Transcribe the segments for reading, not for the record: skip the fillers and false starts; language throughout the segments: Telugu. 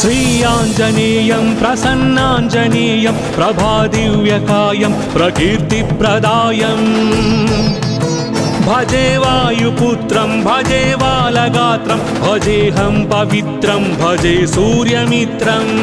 श्रीयाञ्जनेयं प्रसन्नाञ्जनेयं प्रभादिव्यकायं प्रकीर्तिप्रदायं भजे वायुपुत्रं भजे बालगात्रं भजेऽहं पवित्रं भजे सूर्यमित्रम्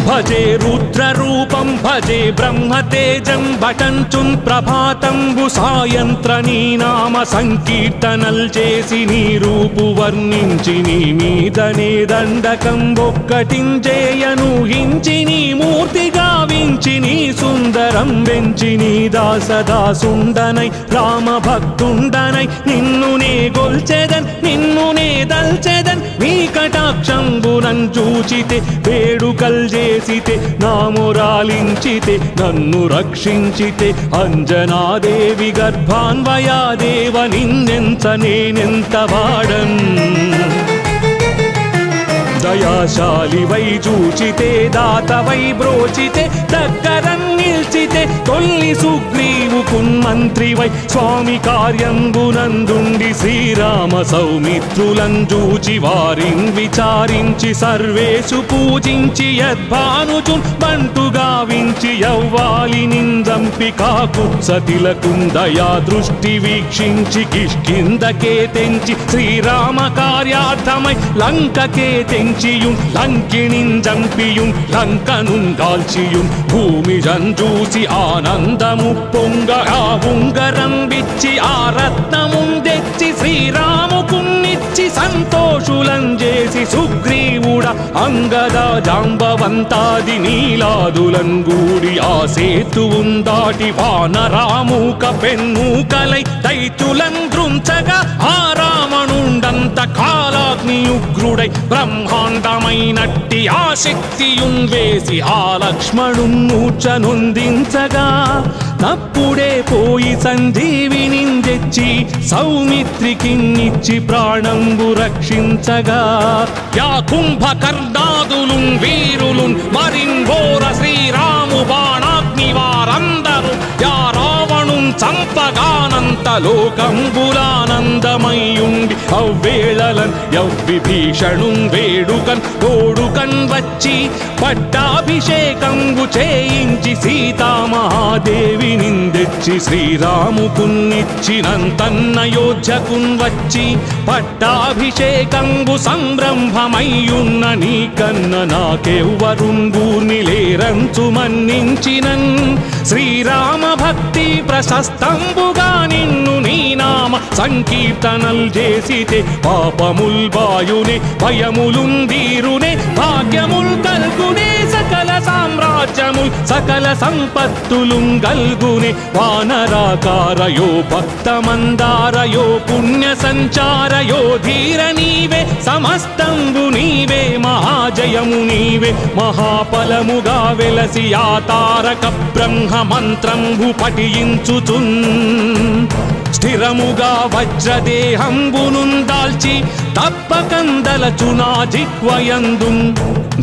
भजे रुद्ररूपं भजे ब्रह्मतेजं भटञ्चुं प्रभातं सायंत्रनी नाम संकीर्तनल చేసి నీ రూపు వర్ణించి నీ మీదనే దండకం ఒక్కటించేయను హించి నీ మూర్తి గావించి నీ సుందరం వెంచి నీ దాసదాసుండనై రామ భక్తుండనై నిన్ను నే గొల్చెదన్ నిన్ను నే దల్చెదన్ నీ కటాక్షంబునన్ చూచితే వేడుకల్ చేసితే నామురాలించితే నన్ను రక్షించితే అంజనాదేవి గర్భాన్వయాదేవ నిన్నెంత నేనెంత వాడన్ దయాశాలివై చూచితే దాతవై బ్రోచితే దగ్గరన్ నిల్చితే తొల్లి సుగ్రీవుకున్ మంత్రివై స్వామి కార్యంబునందుండి శ్రీరామ సౌమిత్రులం చూచి వారిన్ విచారించి సర్వేషు పూజించి యద్భానుచున్ బంటుగా వించి యవ్వాలి నిందంపి కాకుత్సతిలకున్ దయా దృష్టి వీక్షించి కిష్కిందకే తెంచి శ్రీరామ కార్యార్థమై లంకకే తెంచి లంకిణిన్ జంపియుం లంకనున్ కాల్చియుం భూమి జంజూసి ఆనందము పొంగ ఆ ఉంగరం విచ్చి ఆ రత్నమున్ తెచ్చి శ్రీరాముకున్నిచ్చి సంతోషులం చేసి సుగ్రీవుడ అంగద జాంబవంతాది నీలాదులం గూడి ఆ సేతువున్ దాటి వానరామూక పెన్మూకలై దైత్యులం దృంచగా ఆ రావణుండంత కాలాగ్నియుగ్రుడై బ్రహ్మాండమైనట్టి ఆ శక్తియున్ వేసి ఆ లక్ష్మణున్ మూర్ఛనొందించగా తప్పుడే పోయి సంజీవిని తెచ్చి సౌమిత్రికిన్నిచ్చి ప్రాణంబు రక్షించగా యా కుంభకర్ణాదులున్ వీరులున్ మరిన్ ఘోర శ్రీరాము బాణాగ్ని వారందరూ యా రావణున్ చంపగానంత లోకంబులానందమయ్యుండి అవ్వేళలన్ యవ్విభీషణున్ వేడుకన్ తోడుకన్ వచ్చి పట్టాభిషేకంబు చేయించి సీతామహాదేవి నిందెచ్చి శ్రీరాముకున్నిచ్చినంతన్నయోధ్యకున్ వచ్చి పట్టాభిషేకంబు సంరంభమయ్యున్న నీకన్న నాకెవ్వరున్ గూర్ని లేరంచు మన్నించినన్ శ్రీరామ భక్తి ప్రశస్తంబుగా నిన్ను నీ నామ సంకీర్తనల్ చేసితే పాపముల్ బాయునే భయములున్ దీరునే భాగ్యముల్ కల్గునే సకల సామ్రాజ్యముల్ సకల సంపత్తులుం గల్గునే వానరాకారయో భక్తమందారయో పుణ్య సంచారయో ధీర నీవే సమస్తంబు నీవే మహాజయము నీవే మహాఫలముగా వెలసి ఆ తారక బ్రహ్మ మంత్రంబు పఠించుచున్ స్థిరముగా వజ్రదేహంబునున్ దాల్చి తప్పకందలచునా జిహ్వయందుం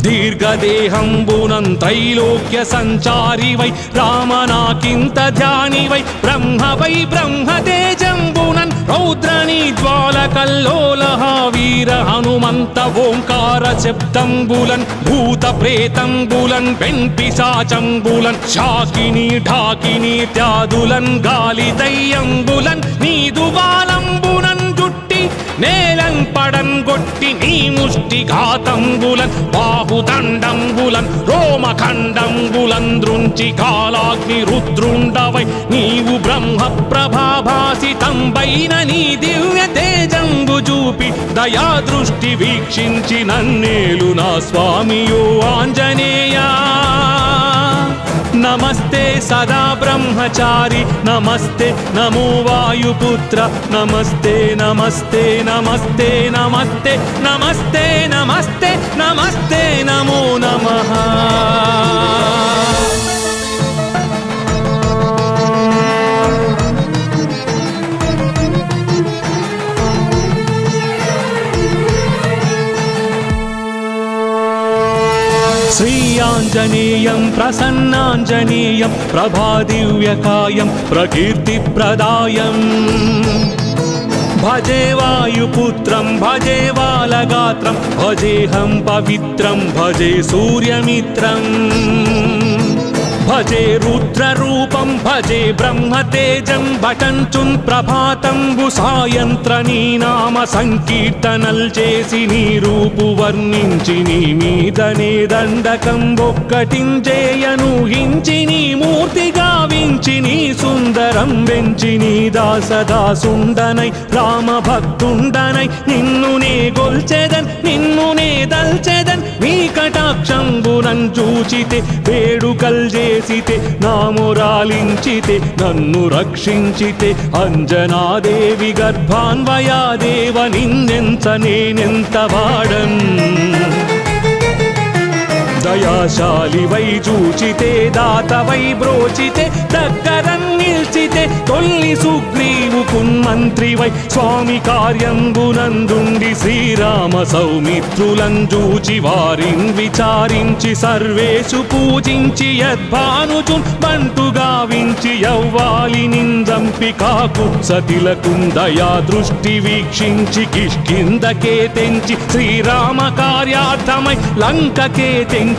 దీర్ఘదేహంబునం త్రైలోక్య సంచారివై రామనాకింత ధ్యానివై బ్రహ్మవై బ్రహ్మతేజంబునన్ రౌద్రనీ జ్వాలకల్లోలహ వీర హనుమంత ఓంకార శబ్దంబులన్ భూత ప్రేతంబులన్ వెంపిశాచంబులన్ శాకిని ఢాకిని త్యాదులన్ గాలి దయ్యంబులన్ నీదు బాలంబునన్ జుట్టి నేలన్ పడన్ గొట్టి నీ ముష్టి ఘాతంబులన్ బాహుదండంబులన్ రోమఖండంబులన్ దృంచి కాలాగ్ని రుద్రుండవై నీవు బ్రహ్మ ప్రభాభాసితంబైన నీ దివ్య తేజంబు చూపి దయా దృష్టి వీక్షించి నన్నేలు నా స్వామియో ఆంజనేయా नमस्ते सदा ब्रह्मचारी नमस्ते नमो वायुपुत्र नमस्ते नमस्ते नमस्ते नमस्ते नमस्ते नमस्ते नमस्ते नमो नमः श्रीयाञ्जनेयं प्रसन्नाञ्जनेयं प्रभादिव्यकायं प्रकीर्तिप्रदायं భజే వాయుపుత్రం భజే వాలగాత్రం భజేహం పవిత్రం భజే సూర్యమిత్రం భజే రుద్రరూపం భజే బ్రహ్మతేజం భటంచున్ ప్రభాతంబు సాయంత్ర నీ నామ సంకీర్తనల్ చేసి నీ రూపు వర్ణించి నీ మీదనే దండకం ఒక్కటించేయను హించి నీ మూర్తి గావించి నీ సుందరం వెంచి నీ దాసదాసుండనై రామ భక్తుండనై నిన్ను నే గొల్చెదన్ నిన్ను నే దల్చెదన్ నీ కటాక్షంబునం చూచితే వేడుకల్ చేసితే నామురాలించితే నన్ను రక్షించితే అంజనాదేవి గర్భాన్వయాదేవ నిన్నెంత నేనెంత వాడన్ దయాశాలి వై చూచితే దాత వై బ్రోచితే దగ్గరన్ నిల్చితే తొల్లి సుగ్రీవుకున్ మంత్రి వై స్వామి కార్యంబునందుండి శ్రీరామ సౌమిత్రులను చూచి వారిన్ విచారించి సర్వేషు పూజించి యద్భానుచున్ బంటు గావించి యవ్వాలి నిందంపి కాకుత్సతిలకున్ దయా దృష్టి వీక్షించి కిష్కిందకే తెంచి శ్రీరామ కార్యార్థమై లంకకే తెంచియున్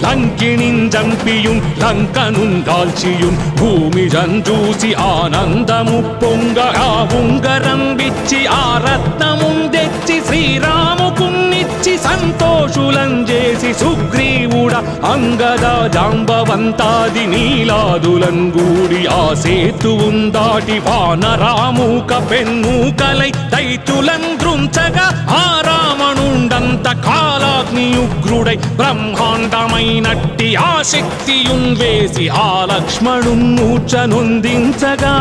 లంకిణిన్ జంపియున్ లంకనున్ కాల్చియున్ భూమి జంజూసి ఆనందము పొంగ ఆ ఉంగరం విచ్చి ఆ రత్నమున్ తెచ్చి శ్రీరాముకున్నిచ్చి సంతోషులం చేసి సుగ్రీవుడ అంగద జాంబవంతాది నీలాదులం గూడి ఆ సేతువున్ దాటి వానరామూక పెన్మూకలై దైత్యులం దృంచగా ఆ రావణుండంత కాలాగ్ని ఉగ్రుడై బ్రహ్మాండమైనట్టి ఆ శక్తియున్ వేసి ఆ లక్ష్మణున్ మూర్ఛనొందించగా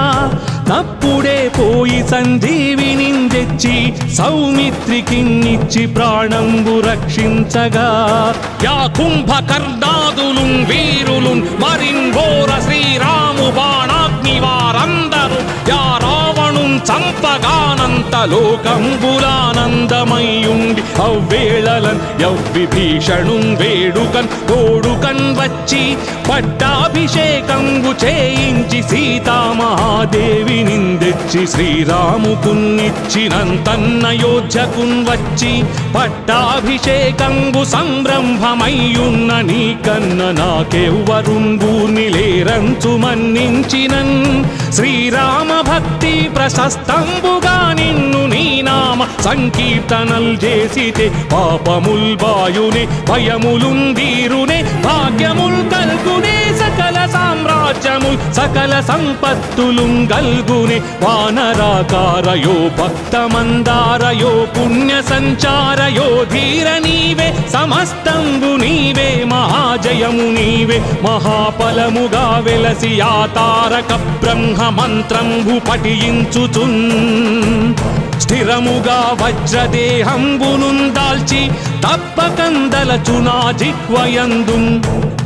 నప్పుడే పోయి సంజీవిని తెచ్చి సౌమిత్రికిన్నిచ్చి ప్రాణంబు రక్షించగా యా కుంభకర్ణాదులున్ వీరులున్ మరిన్ ఘోర శ్రీరాము బాణాగ్ని వారందరూ యా రావణున్ చంపగానంత లోకంబులానందమయ్యుండి అవ్వేళలన్ యవ్విభీషణున్ వేడుకన్ తోడుకన్ వచ్చి పట్టాభిషేకంబు చేయించి సీతామహాదేవి నిందెచ్చి శ్రీరాముకున్నిచ్చినంతన్నయోధ్యకున్ వచ్చి పట్టాభిషేకంబు సంరంభమయ్యున్న నీకన్న నాకెవ్వరుంబూర్ని లేరంచు మన్నించినన్ శ్రీరామ భక్తి ప్రశస్తంబుగా నిన్ను నీ నామ సంకీర్తనల్ చేసితే పాపముల్ బాయునే భయములుందీరునే భాగ్యముల్ కల్గునే సకల సామ్రాజ్యముల్ సకల సంపత్తులుం గల్గునే వానరాకారయో భక్తమందారయో పుణ్య సంచారయో ధీర నీవే సమస్తంబు నీవే మహాజయము నీవే మహాఫలముగా వెలసి ఆ తారక బ్రహ్మ మంత్రంబు పఠించుచున్ స్థిరముగా వజ్రదేహంబునున్ దాల్చి తప్పకందలచునా జిహ్వయందున్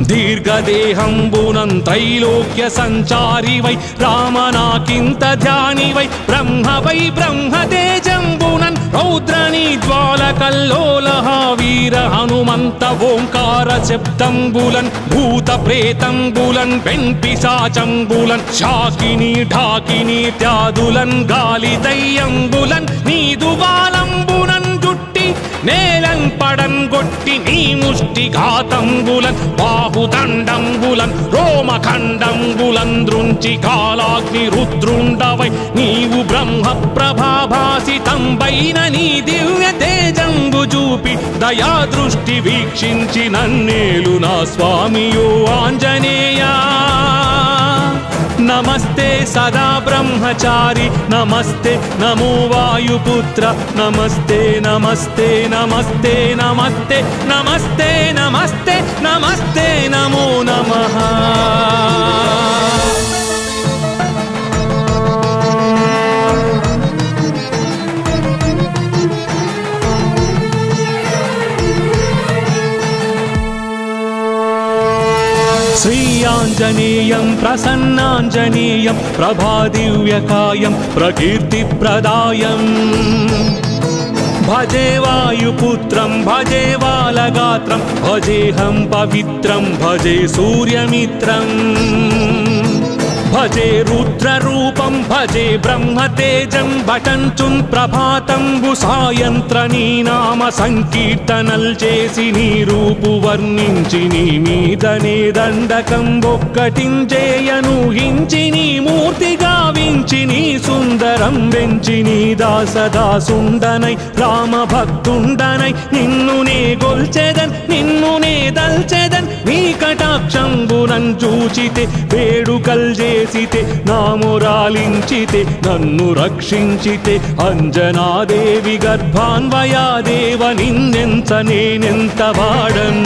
దీర్ఘదేహంబునం త్రైలోక్య సంచారి వై రామనాకింత ధ్యాని వై బ్రహ్మ వై బ్రహ్మతేజంబునన్ రౌద్రనీ జ్వాలకల్లోలహ వీర హనుమంత ఓంకార శబ్దంబులన్ భూత ప్రేతంబులన్ వెంపిశాచంబులన్ శాకిని ఢాకిని త్యాదులన్ గాలి దయ్యంబులన్ నీదు బాలంబునన్ జుట్టి నేలం పడం గొట్టి నీ ముష్టి ఘాతంబులన్ బాహుదండంబులన్ రోమఖండంబులన్ దృంచి కాలాగ్ని రుద్రుండవై నీవు బ్రహ్మ ప్రభాభాసితంబైన నీ దివ్య తేజంబు చూపి దయా దృష్టి వీక్షించి నన్నేలు నా స్వామియో ఆంజనేయా నమస్తే సదా బ్రహ్మచారి నమస్తే నమో వాయుపుత్ర నమస్తే నమస్తే నమస్తే నమస్తే నమస్తే నమస్తే నమస్తే నమో నమః శ్రీయాంజనేయం ప్రసన్నాంజనేయం ప్రభాదివ్యకాయం ప్రకీర్తిప్రదాయం భజే వాయుపుత్రం భజే వాలగాత్రం భజేహం పవిత్రం భజే సూర్యమిత్రం భజే రుద్రరూపం భజే బ్రహ్మతేజం భటంచున్ ప్రభాతంబు సాయంత్ర నీ నామ సంకీర్తనల్ చేసి నీ రూపు వర్ణించి నీ మీదనే దండకం ఒక్కటించేయను హించి నీ మూర్తి గావించి నీ సుందరం వెంచి నీ దాసదాసుండనై రామ భక్తుండనై నిన్ను నే గొల్చెదన్ నిన్ను నే దల్చెదన్ నీ కటాక్షంబునం చూచితే వేడుకల్ చేసితే నామురాలించితే నన్ను రక్షించితే అంజనాదేవి గర్భాన్వయాదేవ నిన్నెంత నేనెంత వాడన్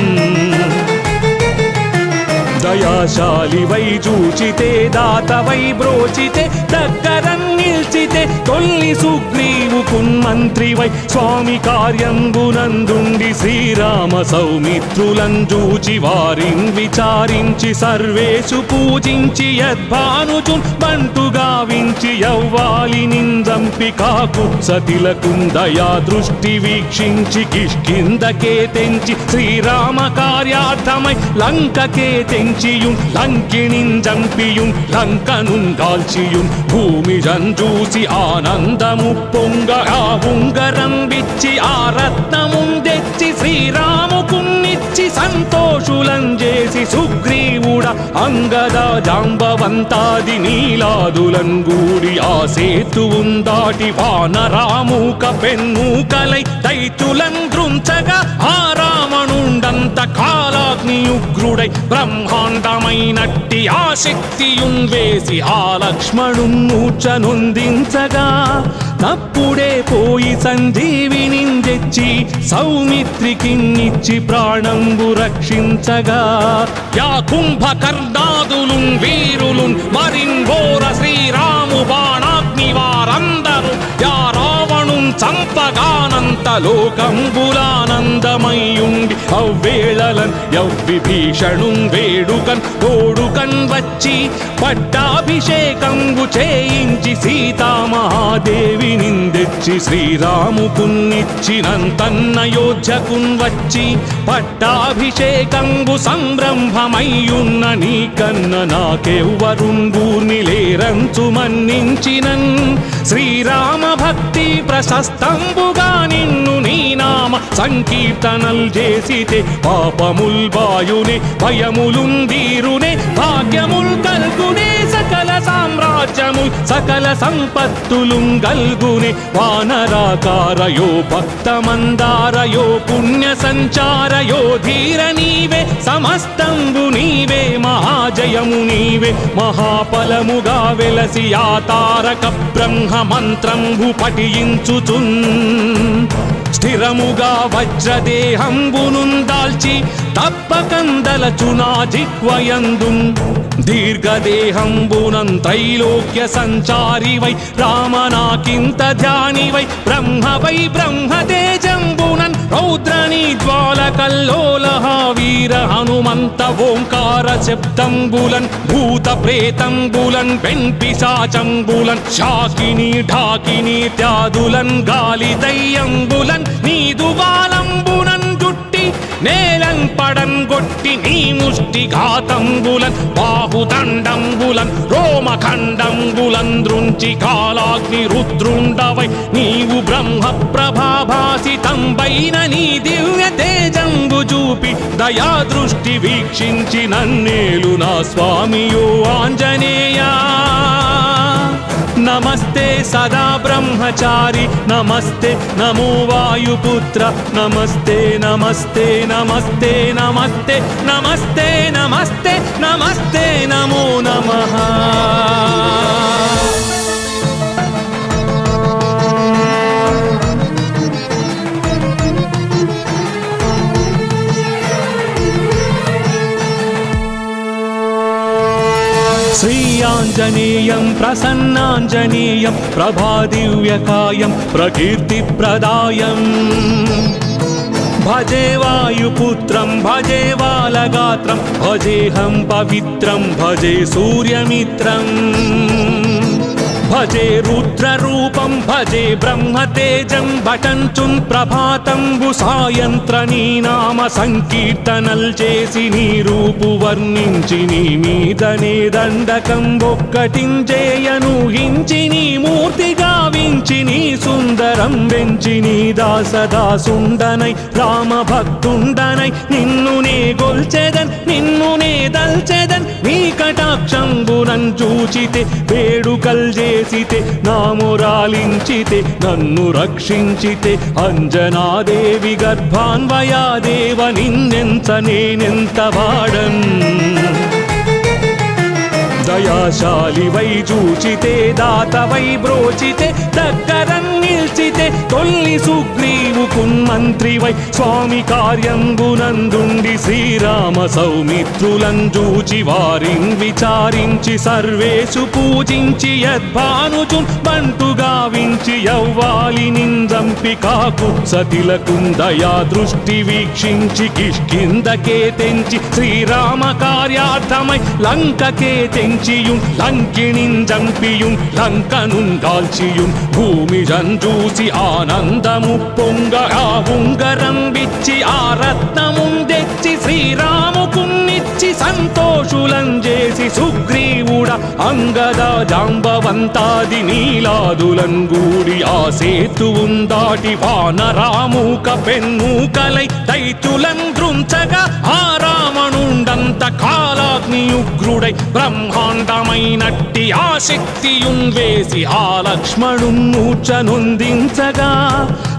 దయాశాలి వై చూచితే దాతవై బ్రోచితే దగ్గరం నిల్చితే తొల్లి సుగ్రీవు కున్మంత్రి వై స్వామి కార్యంబునందుండి శ్రీరామ సౌమిత్రులం చూచి వారిన్ విచారించి సర్వేషు పూజించి యద్భానుచున్ బంటుగా వించి యవ్వాలి నిందంపి కాకుత్సతిలకుం దయా దృష్టి వీక్షించి కిష్కిందకే తెంచి శ్రీరామ కార్యార్థమై లంకకే తెంచి లంకిణిన్ జంపియుం లంకనున్ కాల్చియుం భూమి జంజూసి ఆనందము పొంగ ఆ ఉంగరం విచ్చి ఆ రత్నముం తెచ్చి శ్రీరాముకున్నిచ్చి సంతోషులం చేసి సుగ్రీవుడ అంగద జాంబవంతాది నీలాదులం గూడి ఆ సేతువుం దాటి వానరామూక పెన్మూకలై దైతులం దృంచగా ఆ రావణుండంత కాలాగ్నియుగ్రుడై బ్రహ్మాండమైనట్టి ఆ శక్తియున్ వేసి ఆ లక్ష్మణున్ మూర్ఛనొందించగా తప్పుడే పోయి సంజీవిని తెచ్చి సౌమిత్రికిన్నిచ్చి ప్రాణంబు రక్షించగా యా కుంభకర్ణాదులున్ వీరులున్ మరింఘోర శ్రీరాము బాణాగ్ని వారందరూ యా రావణున్ చంపగానంత లోకంబులానందమయ్యుండి అవ్వేళలన్ యవ్విభీషణున్ వేడుకన్ తోడుకన్ వచ్చి పట్టాభిషేకంబు చేయించి సీతామహాదేవి నిందెచ్చి శ్రీరాముకున్నిచ్చినంతన్నయోధ్యకున్ వచ్చి పట్టాభిషేకంబు సంరంభమయ్యున్న నీ కన్న నాకెవ్వరుంగూర్ని లేరంచు మన్నించినన్ శ్రీరామ భక్తి ప్రశస్తంబుగా నిన్ను నీ నామ సంకీర్తనల్ చేసితే పాపముల్ బాయునే భయములున్ దీరునే భాగ్యముల్ కల్గునే సకల సామ్రాజ్యముల్ సకల సంపత్తులుం గల్గునే వానరాకారయో భక్తమందారయో పుణ్య సంచారయో ధీర నీవే సమస్తంబు నీవే మహాజయము నీవే మహాఫలముగా వెలసి ఆ తారక బ్రహ్మ మంత్రంబు పఠించుచున్ స్థిరముగా వజ్రదేహంబునున్ దాల్చి తప్పకందలచునా జిహ్వయందున్ దీర్ఘదేహంబునం త్రైలోక్య సంచారివై రామనాకింత ధ్యానివై బ్రహ్మవై బ్రహ్మతేజంబునన్ రౌద్రనీ జ్వాలకల్లోలహ వీర హనుమంత ఓంకార శబ్దంబులన్ భూత ప్రేతంబులన్ పెన్పిశాచంబులన్ శాకిని ఢాకిని త్యాదులన్ గాలి దయ్యంబులన్ నీదు బాలంబునన్ జుట్టి నేలం పడన్ గొట్టి నీ ముష్టి ఘాతంబులన్ బాహుదండంబులన్ రోమఖండంబులన్ దృంచి కాలాగ్ని రుద్రుండవై నీవు బ్రహ్మ ప్రభాభాసితంబైన నీ దివ్య తేజంబు చూపి దయా దృష్టి వీక్షించి నన్నేలు నా స్వామియో ఆంజనేయా నమస్తే సదా బ్రహ్మచారి నమస్తే నమో వాయుపుత్ర నమస్తే నమస్తే నమస్తే నమస్తే నమస్తే నమస్తే నమస్తే నమో నమః श्रीयाञ्जनेयं प्रसन्नाञ्जनेयं प्रभादिव्यकायं प्रकीर्तिप्रदायं भजे वायुपुत्रं भजे बालगात्रं भजेऽहं पवित्रं भजे सूर्यमित्रं భజే రుద్రరూపం భజే బ్రహ్మతేజం భటంచున్ ప్రభాతంబు సాయంత్ర నీ నామ సంకీర్తనల్ చేసి నీ రూపు వర్ణించి నీ మీదనే దండకం ఒక్కటించేయను హించి నీ మూర్తి గావించి నీ సుందరం వెంచి నీ దాసదాసుండనై రామ భక్తుండనై నిన్ను నే గొల్చెదన్ నిన్ను నే దల్చెదన్ నీ కటాక్షంబునన్ చూచితే వేడుకల్ చేసితే నామురాలించితే నన్ను రక్షించితే అంజనాదేవి గర్భాన్వయాదేవ నిన్నెంత నేనెంత వాడన్ దయాశాలివై చూచితే దాతవై బ్రోచితే దగ్గరన్ నిల్చితే తొల్లి సుగ్రీవుకున్ మంత్రివై స్వామి కార్యంబునందుండి శ్రీరామ సౌమిత్రులం చూచి వారిన్ విచారించి సర్వేషు పూజించి యద్భానుచున్ బంటు గావించి యవ్వాలి నిందంపి కాకుత్సతిలకున్ దయా దృష్టి వీక్షించి కిష్కిందకే తెంచి శ్రీరామ కార్యార్థమై లంకకే తెంచియుం లంకిణిన్ జంపియుం లంకనున్ కాల్చియుం భూమి జంజూసి ఆనందము పొంగగా ఉంగరం విచ్చి ఆ రత్నమున్ తెచ్చి శ్రీరాముకున్నిచ్చి సంతోషులం చేసి సుగ్రీవుడ అంగద జాంబవంతాది నీలాదులం గూడి ఆ సేతువున్ దాటి వానరామూక పెన్మూకలై దైత్యులం దృంచగా ఆ రావణుండంత కాలాగ్నియుగ్రుడై బ్రహ్మాండమైనట్టి ఆ శక్తియున్ వేసి ఆ లక్ష్మణున్ మూర్ఛనొందించగా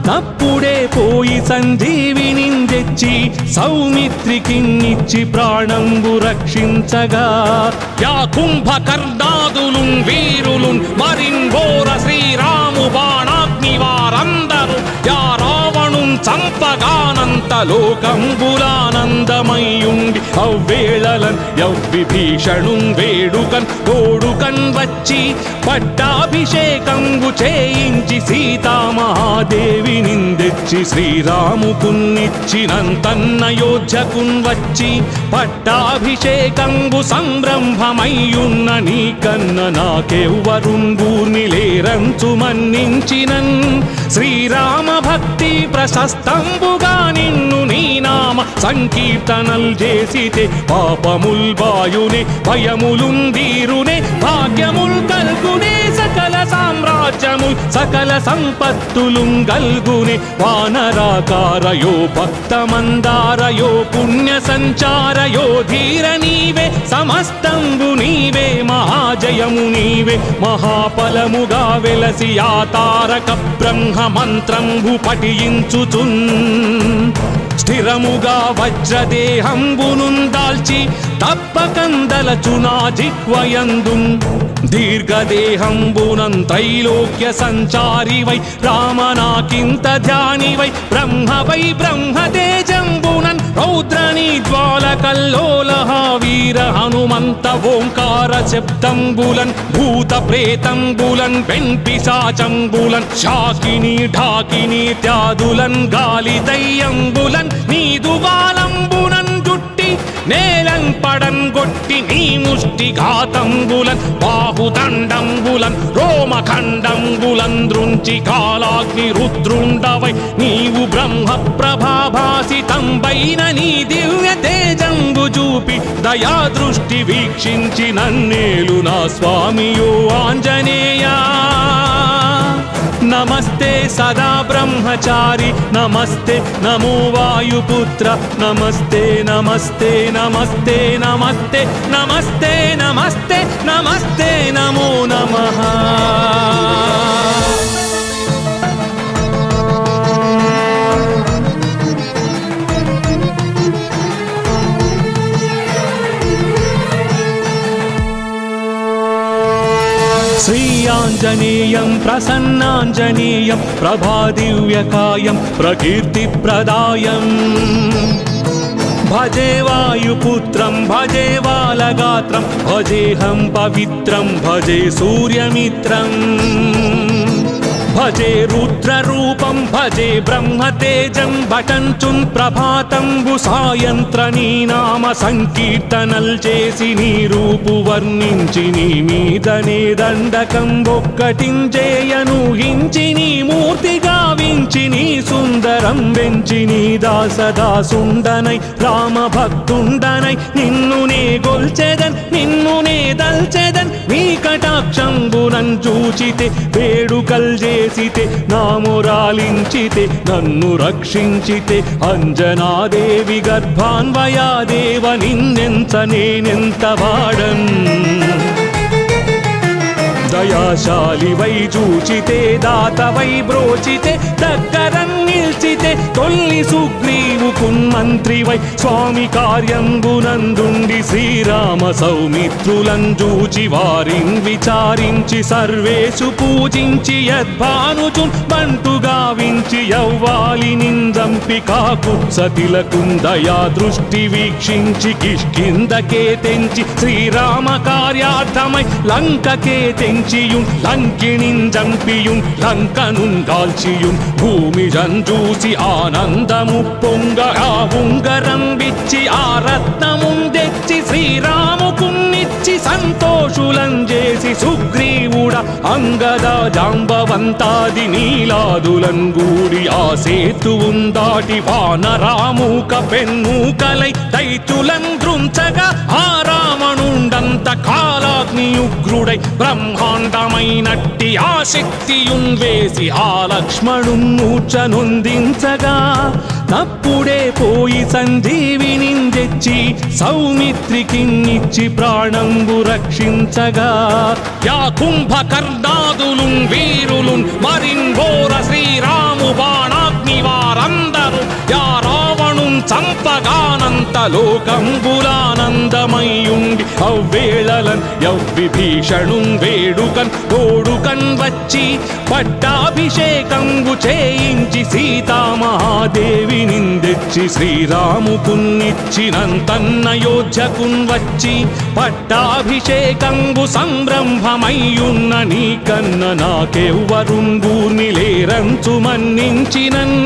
తప్పుడే పోయి సంజీవిని తెచ్చి సౌమిత్రికిన్నిచ్చి ప్రాణంబు రక్షించగా యా కుంభకర్ణాదులున్ వీరులున్ మరిన్ ఘోర శ్రీరాము బాణాగ్ని వారందరూ యా రావణున్ చంపగానంత లోకంబులానందమయ్యుండి అవ్వేళలన్ యవ్విభీషణున్ వేడుకన్ తోడుకన్ వచ్చి పట్టాభిషేకంబు చేయించి సీతామహాదేవి నిందెచ్చి శ్రీరాముకున్నిచ్చినంతన్నయోధ్యకున్ వచ్చి పట్టాభిషేకంబు సంరంభమయ్యున్న నీకన్న నాకెవ్వరున్ గూర్నిలేరంచు మన్నించినన్ శ్రీరామ భక్తి ప్రశస్తంబుగా నిన్ను నీ నామ సంకీర్తనల్ చేసితే పాపముల్ బాయునే భయములున్ దీరునే భాగ్యముల్ కల్గునే సకల సామ్రాజ్యముల్ సకల సంపత్తులున్ గల్గునే వానరాకారయో భక్తమందారయో పుణ్య సంచారయో ధీర నీవే సమస్తంబు నీవే మహాజయము నీవే మహాఫలముగా వెలసి ఆ తారక బ్రహ్మ మంత్రంబు పఠించుచున్ స్థిరముగా వజ్రదేహంబునున్ దాల్చి తప్పకందలచునా జిహ్వయందున్ దీర్ఘదేహంబునన్ త్రైలోక్య సంచారివై రామనాకింత ధ్యానివై బ్రహ్మవై బ్రహ్మతేజంబునన్ రౌద్రనీ జ్వాలకల్లోలహ వీర హనుమంత ఓంకార శబ్దంబులన్ భూత ప్రేతంబులన్ వెంపిశాచంబులన్ శాకిని ఢాకిని త్యాదులన్ గాలి దయ్యంబులన్ నీదుగాలంబునన్ జుట్టి నేలన్ పడన్ గొట్టి నీ ముష్టి ఘాతంబులన్ బాహుదండంబులన్ రోమఖండంబులన్ దృంచి కాలాగ్ని రుద్రుండవై నీవు బ్రహ్మ ప్రభాభాసితంబైన నీ దివ్య తేజంబు చూపి దయా దృష్టి వీక్షించి నన్నేలు నా స్వామియో ఆంజనేయా నమస్తే సదా బ్రహ్మచారి నమస్తే నమో వాయుపుత్ర నమస్తే నమస్తే నమస్తే నమస్తే నమస్తే నమస్తే నమస్తే నమో నమః श्रीयाञ्जनेयं प्रसन्नाञ्जनेयं प्रभादिव्यकायं प्रकीर्तिप्रदायं भजे वायुपुत्रं भजे बालगात्रं भजेऽहं पवित्रं भजे सूर्यमित्रं భజే రుద్రరూపం భజే బ్రహ్మతేజం భటంచున్ ప్రభాతంబు సాయంత్ర నీ నామ సంకీర్తనల్ చేసి నీ రూపు వర్ణించి నీ మీదనే దండకంబొక్కటించేయను హించి నీ మూర్తి గావించి నీ సుందరం వెంచి నీ దాసదాసుండనై రామ భక్తుండనై నిన్ను నే గొల్చెదన్ నిన్ను నే దల్చెదన్ నీ కటాక్షంబునం చూచితే వేడుకల్ చేసితే నామురాలించితే నన్ను రక్షించితే అంజనాదేవి గర్భాన్వయాదేవ నిన్నెంత నేనెంత వాడన్ దయాశాలి వై చూచితే దాత వై బ్రోచితే దగ్గరన్ నిల్చితే తొల్లి సుగ్రీవు కున్మంత్రి వై స్వామి కార్యంబునందుండి శ్రీరామ సౌమిత్రులను చూచి వారిన్ విచారించి సర్వేషు పూజించి యద్భానుచున్ బంటు గావించి యవ్వాలి నిందంపి కాకుత్సతిలకుందయా దృష్టి వీక్షించి కిష్కిందకే తెంచి శ్రీరామ కార్యార్థమై లంకకే తెంచియున్ లంకిణిన్ జంపియున్ లంకనున్ కాల్చియున్ భూమి జంజూసి ఆనందము పొంగ ఆ ఉంగరం విచ్చి ఆ రత్నమున్ తెచ్చి శ్రీరాముకున్నిచ్చి సంతోషులం చేసి సుగ్రీవుడ అంగద జాంబవంతాది నీలాదులం గూడి ఆ సేతువున్ దాటి వానరామూక పెన్మూకలై దైత్యులం దృంచగా ఆ రావణుండంత కాలాగ్ని ఉగ్రుడై బ్రహ్మాండమైనట్టి ఆ శక్తియున్ వేసి ఆ లక్ష్మణున్ మూర్ఛనొందించగా తప్పుడే పోయి సంజీవిని తెచ్చి సౌమిత్రికిన్నిచ్చి ప్రాణంబు రక్షించగా యా కుంభకర్ణాదులున్ వీరులున్ మరిన్ ఘోర శ్రీరాము బాణాగ్ని వారందరూ యా రావణున్ చంపగానంత లోకంబులానందమయ్యుండి అవ్వేళలన్ యవ్విభీషణున్ వేడుకన్ తోడుకన్ వచ్చి పట్టాభిషేకంబు చేయించి సీతామహాదేవి నిందెచ్చి శ్రీరాముకున్నిచ్చినంతన్నయోధ్యకున్ వచ్చి పట్టాభిషేకంబు సంరంభమయ్యున్న నీ కన్న నాకెవ్వరుంగూర్ని లేరంచు మన్నించినన్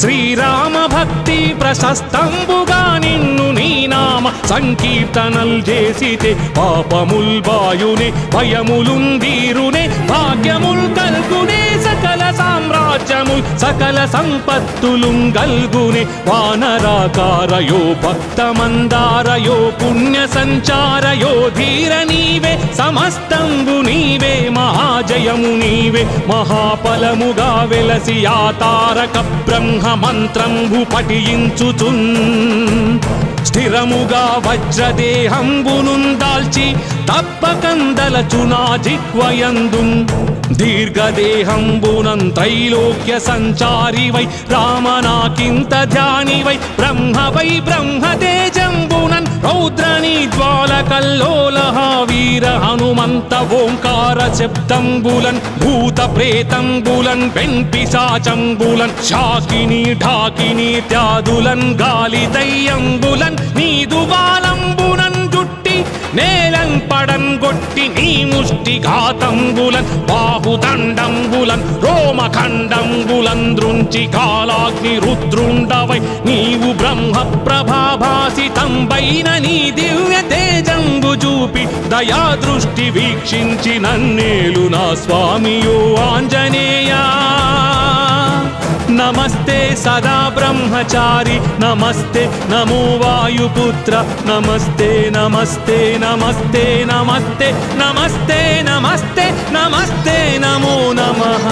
శ్రీరామ భక్తి ప్రశస్తంబుగా నిన్ను నీ నామ సంకీర్తనల్ చేసితే పాపముల్ బాయునే భయములుందీరునే భాగ్యముల్ కల్గునే సకల సామ్రాజ్యముల్ సకల సంపత్తులుం గల్గునే వానరాకారయో భక్తమందారయో పుణ్య సంచారయో ధీర నీవే సమస్తంబు నీవే మహాజయము నీవే మహాఫలముగా వెలసి ఆ తారక బ్రహ్మ మంత్రంబు పఠించుచున్ స్థిరముగా వజ్రదేహంబునున్ దాల్చి తప్పకందలచునా జిహ్వయందున్ దీర్ఘదేహంబునం త్రైలోక్య సంచారి వై రామనాకింత ధ్యాని వై బ్రహ్మతేజంబునన్ రౌద్రనీ జ్వాలకల్లోలహ వీర హనుమంత ఓంకార శబ్దంబులన్ భూత ప్రేతంబులన్ వెంపిశాచంబులన్ శాకిని ఢాకిని త్యాదులన్ గాలి దయ్యంబులన్ నీదు బాలంబునన్ జుట్టి నేలం పడన్ గొట్టి నీ ముష్టి ఘాతంబులన్ బాహుదండంబులన్ రోమఖండంబులన్ దృంచి కాలాగ్ని రుద్రుండవై నీవు బ్రహ్మ ప్రభాభాసితంబైన నీ దివ్య తేజంబు చూపి దయా దృష్టి వీక్షించి నన్నేలు నా స్వామియో ఆంజనేయా నమస్తే సదా బ్రహ్మచారి నమస్తే నమో వాయుపుత్ర నమస్తే నమస్తే నమస్తే నమస్తే నమస్తే నమస్తే నమస్తే నమో నమః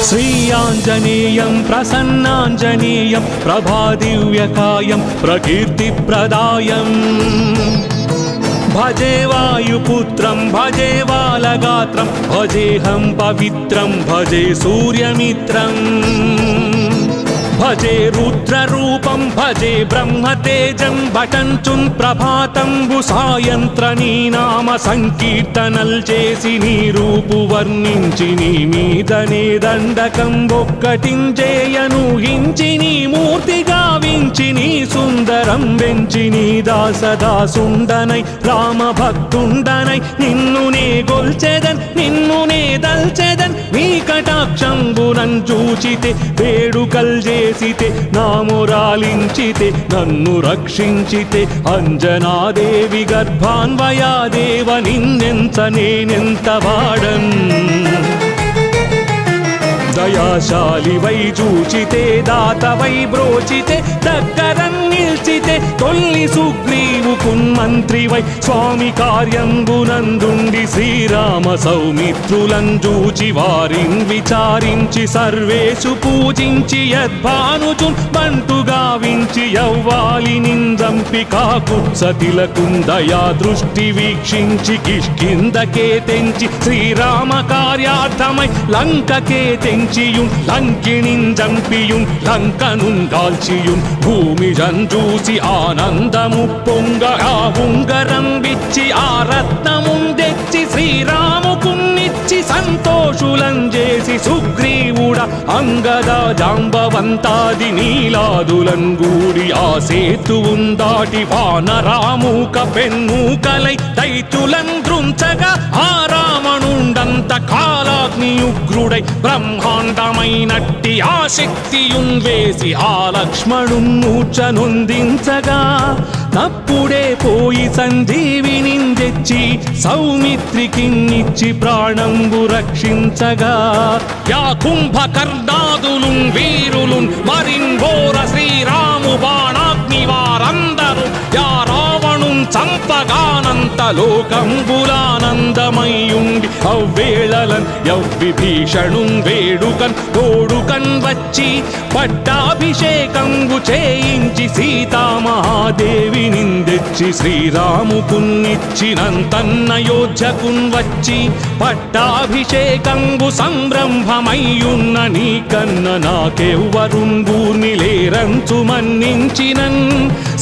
శ్రీయాంజనేయం ప్రసన్నాంజనేయం ప్రభాదివ్యకాయం ప్రకీర్తిప్రదాయం భజే వాయుపుత్రం భజే బాలగాత్రం భజేహం పవిత్రం భజే సూర్యమిత్రం భజే రుద్రరూపం భజే బ్రహ్మతేజం భటంచున్ ప్రభాతంబు సాయంత్ర నీ నామ సంకీర్తనల్ చేసి నీ రూపు వర్ణించి నీ మీదనే దండకం ఒక్కటించేయను హించి నీ మూర్తి గావించి నీ సుందరం వెంచి నీ దాసదాసుండనై రామ భక్తుండనై నిన్ను నే గొల్చెదన్ నిన్ను నే దల్చెదన్ నీ కటాక్షంబునన్ చూచితే వేడుకల్ చేసితే నామురాలించితే నన్ను రక్షించితే అంజనాదేవి గర్భాన్వయాదేవ నిన్నెంత నేనెంత వాడన్ దయాశాలివై చూచితే దాతవై బ్రోచితే దగ్గరన్ నిల్చితే తొల్లి సుగ్రీవుకున్ మంత్రివై స్వామి కార్యంబునందుండి శ్రీరామ సౌమిత్రులం చూచి వారిన్ విచారించి సర్వేషు పూజించి యద్భానుచున్ బంటుగా వించి యవ్వాలి నిందంపి కాకుత్సతిలకున్ దయా దృష్టి వీక్షించి కిష్కిందకే తెంచి శ్రీరామ కార్యార్థమై లంకకే తెంచి లంకిణిన్ జంపియుం లంకనున్ కాల్చియుం భూమి జంజూసి ఆనందము పొంగ ఆ ఉంగరం విచ్చి ఆ రత్నమున్ తెచ్చి శ్రీరాముకున్నిచ్చి సంతోషులం చేసి సుగ్రీవుడ అంగద జాంబవంతాది నీలాదులం గూడి ఆ సేతువున్ దాటి వానరామూక పెన్మూకలై దైత్యులం దృంచగా ఆ రావణుండంత కాలాగ్నియుగ్రుడై బ్రహ్మాండమైనట్టి ఆ శక్తియున్ వేసి ఆ లక్ష్మణున్ మూర్ఛనొందించగా తప్పుడే పోయి సంజీవిని తెచ్చి సౌమిత్రికిన్నిచ్చి ప్రాణంబు రక్షించగా యా కుంభకర్ణాదులున్ వీరులున్ మరిన్ ఘోర శ్రీరాము బాణాగ్ని వారందరూ యా రావణున్ చంపగానంత లోకంబులానందమయ్యుండి అవ్వేళలన్ యవ్విభీషణున్ వేడుకన్ తోడుకన్ వచ్చి పట్టాభిషేకంబు చేయించి సీతామహాదేవి నిందెచ్చి శ్రీరాముకున్నిచ్చినంతన్నయోధ్యకున్ వచ్చి పట్టాభిషేకంబు సంరంభమయ్యున్న నీ కన్న నాకెవ్వరున్ గూర్ని లేరంచు మన్నించినన్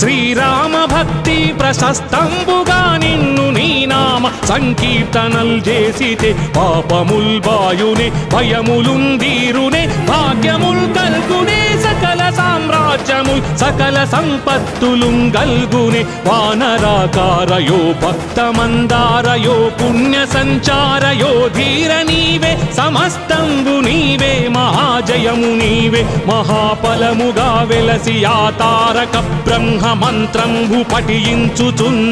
శ్రీరామ భక్తి ప్రశస్తంబుగా నిన్ను నీ నామ సంకీర్తనల్ చేసితే పాపముల్ బాయునే భయములున్ దీరునే భాగ్యముల్ కల్గునే సకల సామ్రాజ్యముల్ సకల సంపత్తులుం గల్గునే వానరాకారయో భక్తమందారయో పుణ్య సంచారయో ధీర నీవే సమస్తంబు నీవే మహాజయము నీవే మహాఫలముగా వెలసి ఆ తారక బ్రహ్మ మంత్రంబు పఠించుచున్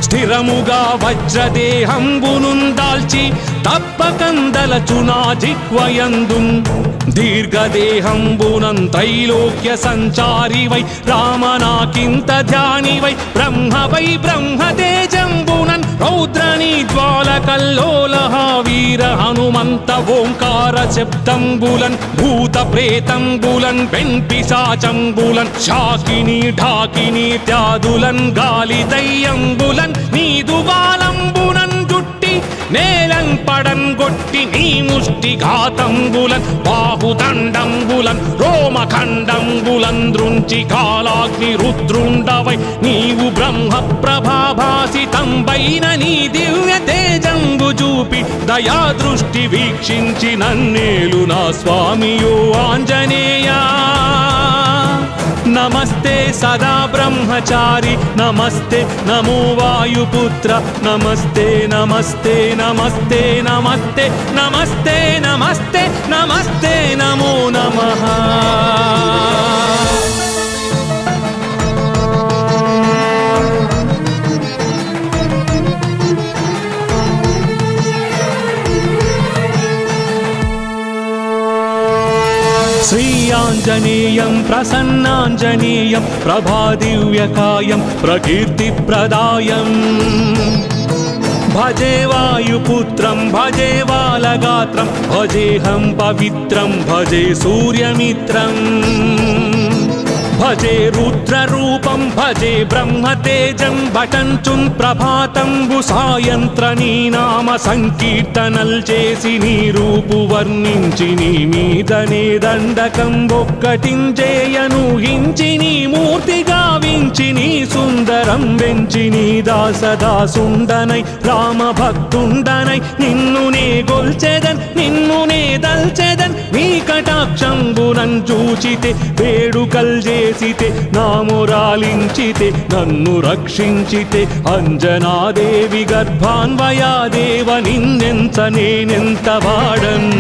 స్థిరముగా వజ్రదేహంబునున్ దాల్చి తప్పకందలచునా జిహ్వయందుం దీర్ఘదేహంబునం త్రైలోక్య సంచారివై రామనాకింత ధ్యానివై బ్రహ్మవై బ్రహ్మతేజంబునన్ రౌద్రనీ జ్వాలకల్లోలహ వీర హనుమంత ఓంకార శబ్దంబులన్ భూత ప్రేతంబులన్ వెంపిశాచంబులన్ శాకిని ఢాకిని త్యాదులన్ గాలి దయ్యంబులన్ నీదు బాలంబునన్ జుట్టి నేలన్ పడన్ గొట్టి నీ ముష్టి ఘాతంబులన్ బాహుదండంబులన్ రోమఖండంబులన్ దృంచి కాలాగ్ని రుద్రుండవై నీవు బ్రహ్మ ప్రభాభాసితంబైన నీ దివ్య తేజంబు చూపి దయా దృష్టి వీక్షించి నన్నేలు నా స్వామియో ఆంజనేయా నమస్తే సదా బ్రహ్మచారి నమస్తే నమో వాయుపుత్ర నమస్తే నమస్తే నమస్తే నమస్తే నమస్తే నమస్తే నమస్తే నమో నమః श्रीयाञ्जनेयं प्रसन्नाञ्जनेयं प्रभादिव्यकायं प्रकीर्तिप्रदायं भजे वायुपुत्रं भजे बालगात्रं भजेऽहं पवित्रं भजे सूर्यमित्रं భజే రుద్రరూపం భజే బ్రహ్మతేజం భటంచున్ ప్రభాతంబు సాయంత్ర నీ నామ సంకీర్తనల్ చేసి నీ రూపు వర్ణించి నీ మీదనే దండకం ఒక్కటించేయను హించి నీ మూర్తి గావించి నీ సుందరం వెంచి నీ దాసదాసుండనై రామ భక్తుండనై నిన్ను నే గొల్చెదన్ నిన్ను నే దల్చెదన్ నీ కటాక్షంబునన్ చూచితే వేడుకల్ చేసితే నామురాలించితే నన్ను రక్షించితే అంజనాదేవి గర్భాన్వయాదేవ నిన్నెంత నేనెంత వాడన్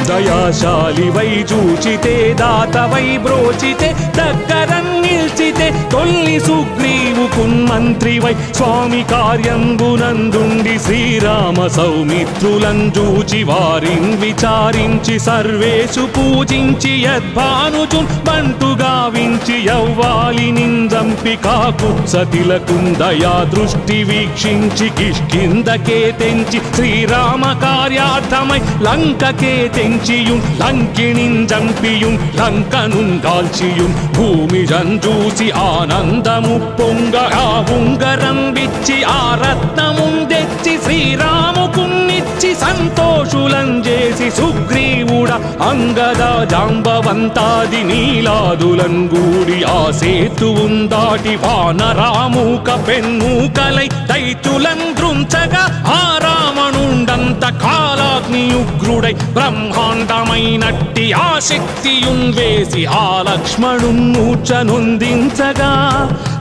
దయాశాలి వై చూచితే దాత వై బ్రోచితే దగ్గరన్ నిల్చితే తొల్లి సుగ్రీవుకున్ మంత్రి వై స్వామి కార్యంబునందుండి శ్రీరామ సౌమిత్రులను చూచి వారిన్ విచారించి సర్వేషు పూజించి యద్భానుచున్ బంటు గావించి యవ్వాలి నిందంపి కాకుత్సతిలకున్ దయా దృష్టి వీక్షించి కిష్కిందకే తెంచి శ్రీరామ కార్యార్థమై లంకకే తెంచియుం లంకిణిన్ జంపియుం లంకనున్ కాల్చియుం భూమి జంజూసి ఆనందము పొంగ ఆ ఉంగరం విచ్చి ఆ రత్నమున్ తెచ్చి శ్రీరాముకున్నిచ్చి సంతోషులం చేసి సుగ్రీవుడ అంగద జాంబవంతాది నీలాదులం గూడి ఆ సేతువున్ దాటి వానరామూక పెన్మూకలై దైత్యులం దృంచగా ఆ రావణుండంత కాలాగ్ని ఉగ్రుడై బ్రహ్మాండమైనట్టి ఆ శక్తియున్ వేసి ఆ లక్ష్మణున్ మూర్ఛనొందించగా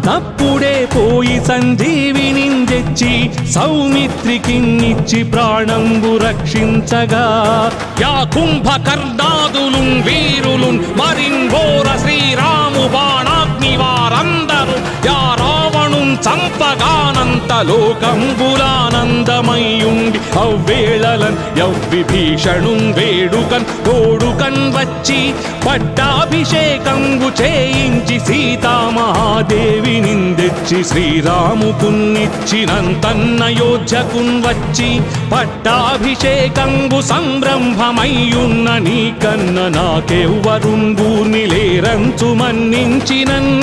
తప్పుడే పోయి సంజీవిని తెచ్చి సౌమిత్రికిన్నిచ్చి ప్రాణంబు రక్షించగా యా కుంభకర్ణాదులున్ వీరులున్ మరిన్ఘోర శ్రీరాము బాణాగ్ని వారందరూ యా రావణున్ చంపగానంత లోకంబులానందమయ్యుండి అవ్వేళలన్ యవ్విభీషణున్ వేడుకన్ తోడుకన్ వచ్చి పట్టాభిషేకంబు చేయించి సీతామహాదేవి నిందెచ్చి శ్రీరాముకున్నిచ్చినంతన్నయోధ్యకున్ వచ్చి పట్టాభిషేకంబు సంరంభమయ్యున్న నీకన్న నాకెవ్వరుంగూర్ని లేరంచు మన్నించినన్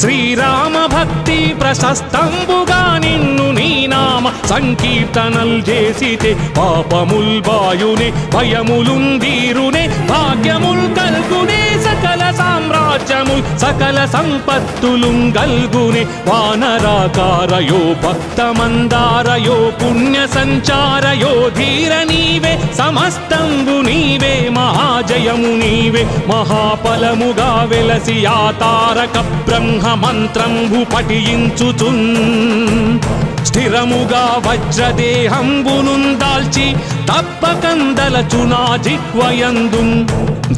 శ్రీరామ భక్తి ప్రశస్తంబుగా నిన్ను నీ నామ సంకీర్తనల్ చేసితే పాపముల్ బాయునే భయములుందీరునే భాగ్యముల్ కల్గునే సకల సామ్రాజ్యముల్ సకల సంపత్తులుం గల్గునే వానరాకారయో భక్తమందారయో పుణ్య సంచారయో ధీర నీవే సమస్తంబు నీవే మహాజయము నీవే మహాఫలముగా వెలసి ఆ తారక బ్రహ్మ మంత్రంబు పఠించుచున్ స్థిరముగా వజ్రదేహంబునున్ దాల్చి తప్పకందలచునా జిహ్వయందున్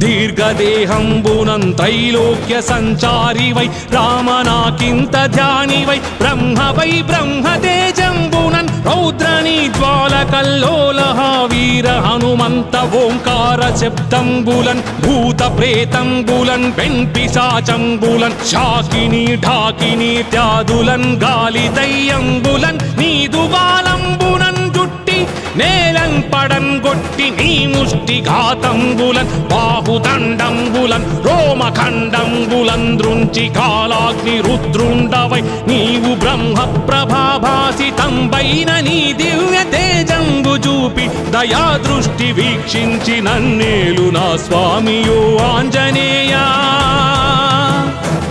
దీర్ఘదేహంబునం త్రైలోక్య సంచారి వై రామనాకింత ధ్యాని వై బ్రహ్మ వై బ్రహ్మతేజంబునన్ రౌద్రనీ జ్వాలకల్లోలహ వీర హనుమంత ఓంకార శబ్దంబులన్ భూత ప్రేతంబులన్ వెంపిశాచంబులన్ శాకిని ఢాకిని త్యాదులన్ గాలి దయ్యంబులన్ నీదు బాలంబునన్ జుట్టి నేలం పడం గొట్టి నీ ముష్టి ఘాతంబులన్ బాహుదండంబులన్ రోమఖండంబులన్ దృంచి కాలాగ్ని రుద్రుండవై నీవు బ్రహ్మ ప్రభాభాసితంబైన నీ దివ్య తేజంబు చూపి దయా దృష్టి వీక్షించి నన్నేలు నా స్వామియో ఆంజనేయా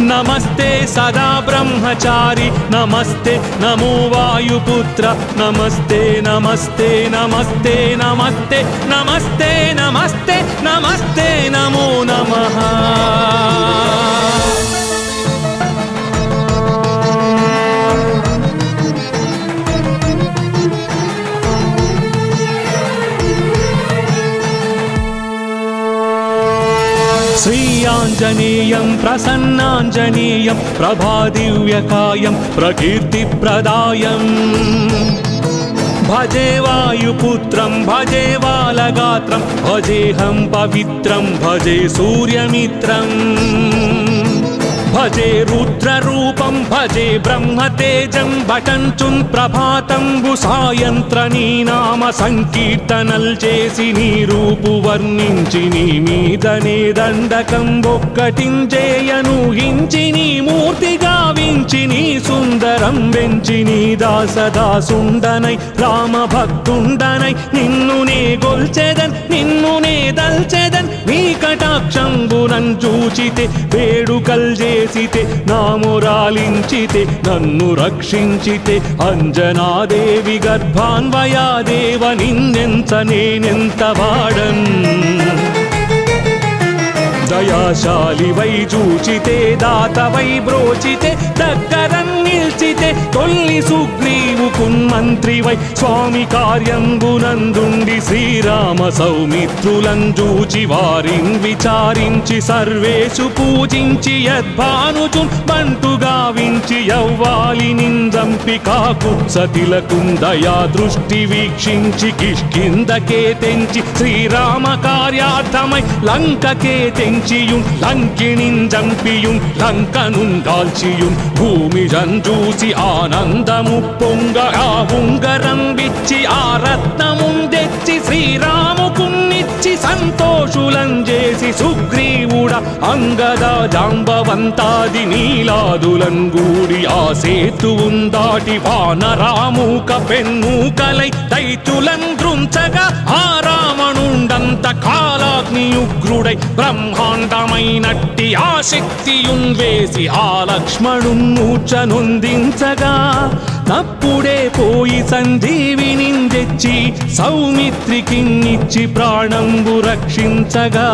నమస్తే సదా బ్రహ్మచారి నమస్తే నమో వాయుపుత్ర నమస్తే నమస్తే నమస్తే నమస్తే నమస్తే నమస్తే నమస్తే నమో నమః श्रीयाञ्जनेयं प्रसन्नाञ्जनेयं प्रभादिव्यकायं प्रकीर्तिप्रदायं भजे वायुपुत्रं भजे बालगात्रं भजेऽहं पवित्रं भजे सूर्यमित्रं భజే రుద్రరూపం భజే బ్రహ్మతేజం భటంచున్ ప్రభాతంబు సాయంత్ర నీ నామ సంకీర్తనల్ చేసి నీ రూపు వర్ణించి నీ మీదనే దండకం ఒక్కటించేయను హించి నీ మూర్తి గావించి నీ సుందరం వెంచి నీ దాసదాసుండనై రామ భక్తుండనై నిన్ను నే గొల్చెదన్ నిన్ను నే దల్చెదన్ నీ కటాక్షంబునం చూచితే వేడుకల్ చేసితే నామురాలించితే నన్ను రక్షించితే అంజనాదేవి గర్భాన్వయాదేవ నిన్నెంత నేనెంత వాడన్ దయాశాలి వై చూచితే దాతవై బ్రోచితే దగ్గరం నిల్చితే తొల్లి సుగ్రీవు కున్మంత్రి వై స్వామి కార్యంబునందుండి శ్రీరామ సౌమిత్రులం చూచి వారిన్ విచారించి సర్వేషు పూజించి యద్భానుచున్ బంటు గావించి యవ్వాలి నిందంపి కాకుత్సతిలకుం దయా దృష్టి వీక్షించి కిష్కిందకే తెంచి శ్రీరామ కార్యార్థమై లంకకే తెంచి లంకిణిన్ జంపియుం లంకనున్ కాల్చియుం భూమి జంజూసి ఆనందము పొంగ ఆ ఉంగరం విచ్చి ఆ రత్నముం తెచ్చి శ్రీరాముకున్నిచ్చి సంతోషులం చేసి సుగ్రీవుడ అంగద జాంబవంతాది నీలాదులం గూడి ఆ సేతువుం దాటి వానరామూక పెన్మూకలై దైత్యులం దృంచగా ఆ రావణుండంత కాలాగ్నియుగ్రుడై బ్రహ్మాండమైనట్టి ఆ శక్తియున్ వేసి ఆ లక్ష్మణున్ మూర్ఛనొందించగా తప్పుడే పోయి సంజీవిని తెచ్చి సౌమిత్రికిన్నిచ్చి ప్రాణంబు రక్షించగా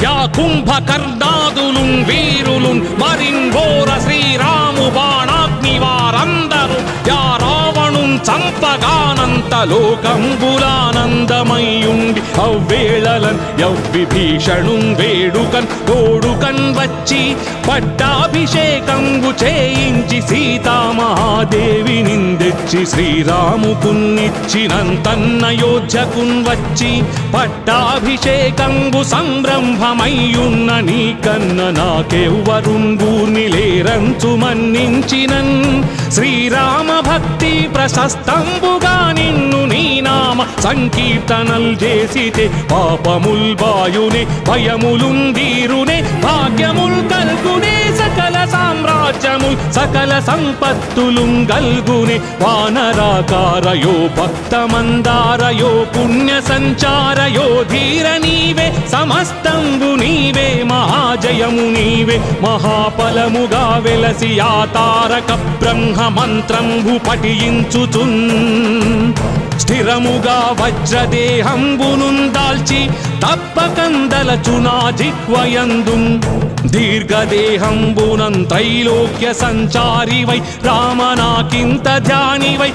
యా కుంభకర్ణాదులున్ వీరులున్ మరింఘోర శ్రీరాము బాణాగ్ని వారందరూ యా రావణున్ చంపగానంత లోకంబులానందమయ్యుండి అవ్వేళలన్ యవ్విభీషణున్ వేడుకన్ తోడుకన్ వచ్చి పట్టాభిషేకంబు చేయించి సీతామహాదేవి నిందెచ్చి శ్రీరాముకున్నిచ్చినంతన్నయోధ్యకున్ వచ్చి పట్టాభిషేకంబు సంరంభమయ్యున్న నీ కన్న నాకెవ్వరుంగూర్ని లేరంచు మన్నించినన్ శ్రీరామ భక్తి ప్రశస్తంబుగా నిన్ను నీ నామ సంకీర్తనల్ చేసితే పాపముల్ బాయునే భయములుందీరునే భాగ్యముల్ కల్గునే సకల సామ్రాజ్యముల్ సకల సంపత్తులుం గల్గునే వానరాకారయో భక్తమందారయో పుణ్య సంచారయో ధీర నీవే సమస్తంబు నీవే మహాజయము నీవే మహాఫలముగా వెలసి ఆ తారక బ్రహ్మ మంత్రంబు పఠించుచున్ స్థిరముగా వజ్రదేహంబునున్ దాల్చి తప్పకందలచునా జిహ్వయందున్ దీర్ఘదేహంబునం త్రైలోక్య సంచారి వై రామనాకింత ధ్యాని వై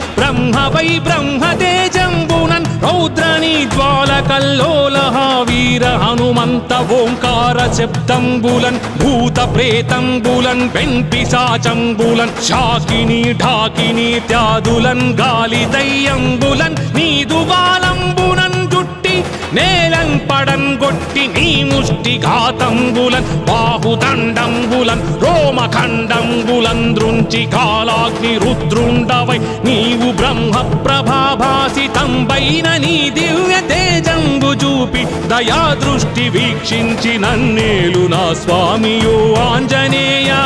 బ్రహ్మతేజంబునన్ రౌద్రని జ్వాలకల్లోలహ వీర హనుమంత ఓంకార శబ్దంబులన్ భూత ప్రేతంబులన్ వెంపిశాచంబులన్ శాకిని ఢాకిని త్యాదులన్ గాలి దయ్యంబులన్ నీదు బాలంబునన్ జుట్టి నేలం పడన్ గొట్టి నీ ముష్టి ఘాతంబులన్ బాహుదండంబులన్ రోమఖండంబులన్ దృంచి కాలాగ్ని రుద్రుండవై నీవు బ్రహ్మ ప్రభాభాసితంబైన నీ దివ్య తేజంబు చూపి దయా దృష్టి వీక్షించి నన్నేలు నా స్వామియో ఆంజనేయా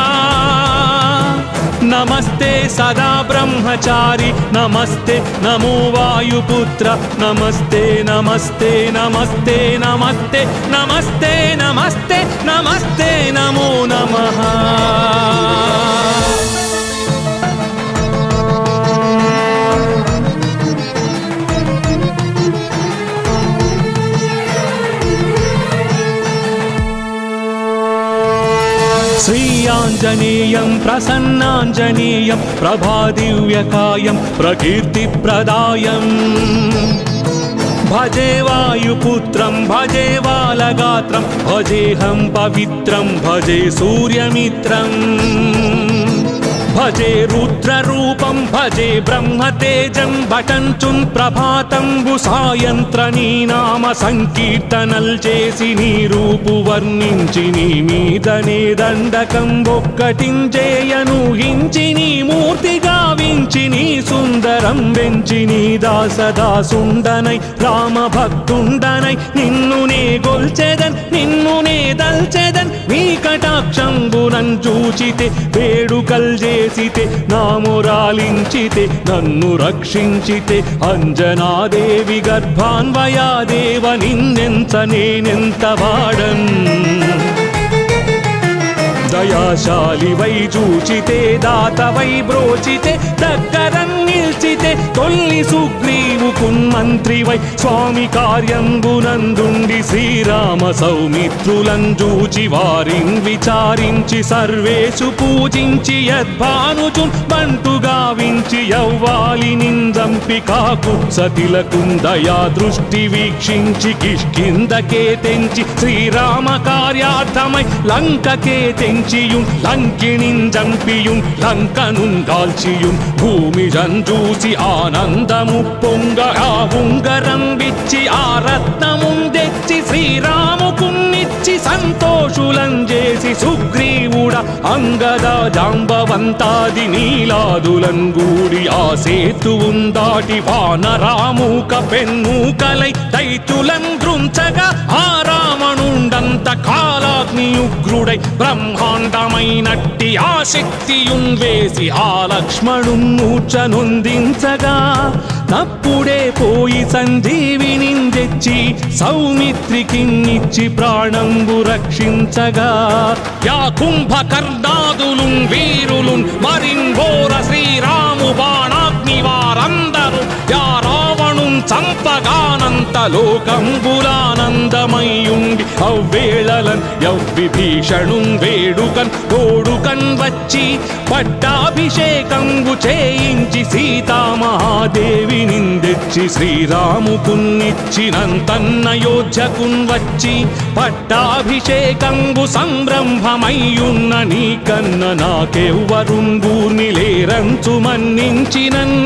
నమస్తే సదా బ్రహ్మచారి నమస్తే నమో వాయుపుత్ర నమస్తే నమస్తే నమస్తే నమస్తే నమస్తే నమస్తే నమస్తే నమో నమః श्रीयाञ्जनेयं प्रसन्नाञ्जनेयं प्रभादिव्यकायं प्रकीर्तिप्रदायं भजे वायुपुत्रं भजे बालगात्रं भजेऽहं पवित्रं भजे सूर्यमित्रम् భజే రుద్రరూపం భజే బ్రహ్మతేజం భటంచున్ ప్రభాతంబు సాయంత్ర నీ నామ సంకీర్తనల్ చేసి నీ రూపు వర్ణించి నీ మీదనే దండకం ఒక్కటించేయను హించి నీ మూర్తి గావించి నీ సుందరం వెంచి నీ దాసదాసుండనై రామ భక్తుండనై నిన్ను నే గొల్చెదన్ నిన్ను నే దల్చెదన్ నీ కటాక్షంబునన్ చూచితే వేడుకల్ చేసితే నామురాలించితే నన్ను రక్షించితే అంజనాదేవి గర్భాన్వయాదేవ నిన్నెంత నేనెంత వాడన్ దయాశాలివై చూచితే దాతవై బ్రోచితే దగ్గరన్ నిల్చితే తొల్లి సుగ్రీవుకున్ మంత్రివై స్వామి కార్యంబునందుండి శ్రీరామ సౌమిత్రులం చూచి వారిన్ విచారించి సర్వేషు పూజించి యద్భానుచున్ బంటు గావించి యవ్వాలి నిందంపి కాకుత్సతిలకున్ దయా దృష్టి వీక్షించి కిష్కిందకే తెంచి శ్రీరామ కార్యార్థమై లంకకే తెంచియుం లంకిణిన్ జంపియుం లంకనున్ కాల్చియుం భూమి జంజూసి ఆనందము పొంగ ఆ ఉంగరం విచ్చి ఆ రత్నమున్ తెచ్చి శ్రీరాముకున్నిచ్చి సంతోషులం చేసి సుగ్రీవుడ అంగద జాంబవంతాది నీలాదులం గూడి ఆ సేతువున్ దాటి వానరామూక పెన్మూకలై దైత్యులం గృంచగా ఆ రావణుండంత కాలాగ్నియుగ్రుడై బ్రహ్మాండమైనట్టి ఆ శక్తియున్ వేసి ఆ లక్ష్మణున్ మూర్ఛనొందించగా తప్పుడే పోయి సంజీవిని తెచ్చి సౌమిత్రికిన్నిచ్చి ప్రాణంబు రక్షించగా యా కుంభకర్ణాదులున్ వీరులున్ మరిన్ ఘోర శ్రీరాము బాణాగ్ని వారందరూ యా రావణున్ చంపగానంత లోకంబులానందమయ్యుండి అవ్వేళలన్ యవ్విభీషణున్ వేడుకన్ తోడుకన్ వచ్చి పట్టాభిషేకంబు చేయించి సీతామహాదేవి నిందెచ్చి శ్రీరాముకున్నిచ్చినంతన్నయోధ్యకున్ వచ్చి పట్టాభిషేకంబు సంరంభమయ్యున్న నీకన్న నాకెవ్వరున్ గూర్నిలేరంచు మన్నించినన్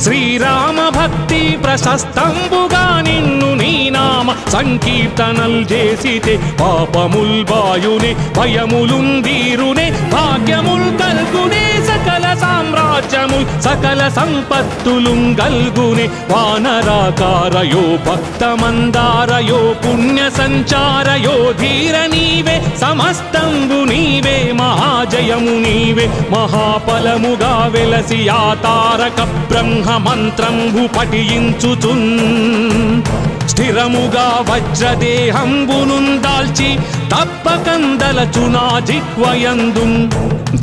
శ్రీరామ భక్తి ప్రశస్తంబుగా నిన్ను నీ నామ సంకీర్తనల్ చేసితే పాపముల్ బాయునే భయములున్ వీరునే భాగ్యముల్ కల్గునే సకల సామ్రాజ్యముల్ సకల సంపత్తులున్ గల్గునే వానరాకారయో భక్తమందారయో పుణ్య సంచారయో ధీర నీవే సమస్తంబు నీవే మహాజయము నీవే మహాఫలముగా వెలసి ఆ తారక బ్రహ్మ మంత్రంబు పఠించుచున్ స్థిరముగా వజ్రదేహంబునున్ దాల్చి తప్పకందలచునా జిహ్వయందున్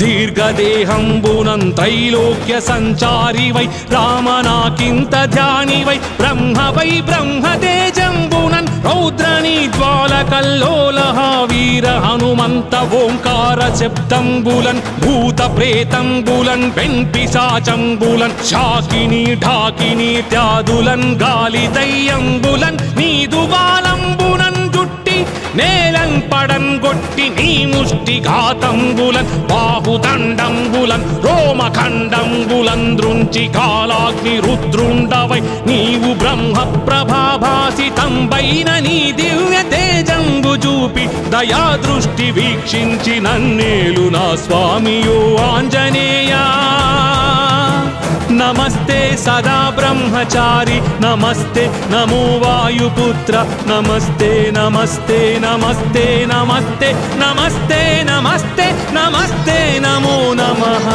దీర్ఘదేహంబునం త్రైలోక్య సంచారివై రామనాకింత ధ్యానివై బ్రహ్మవై బ్రహ్మతేజంబునన్ రౌద్రనీ జ్వాలకల్లోలహ వీర హనుమంత ఓంకార శబ్దంబులన్ భూత ప్రేతంబులన్ వెంపిశాచంబులన్ శాకిని ఢాకిని త్యాదులన్ గాలి దయ్యంబులన్ నీదువాలంబునన్ జుట్టి నేలన్ పడన్ గొట్టి నీ ముష్టి ఘాతంబులన్ బాహుదండంబులన్ రోమఖండంబులన్ దృంచి కాలాగ్ని రుద్రుండవై నీవు బ్రహ్మ ప్రభాభాసితంబైన నీ దివ్య తేజంబు చూపి దయా దృష్టి వీక్షించి నన్నేలు నా స్వామియో ఆంజనేయా నమస్తే సదా బ్రహ్మచారి నమస్తే నమో వాయుపుత్ర నమస్తే నమస్తే నమస్తే నమస్తే నమస్తే నమస్తే నమస్తే నమో నమః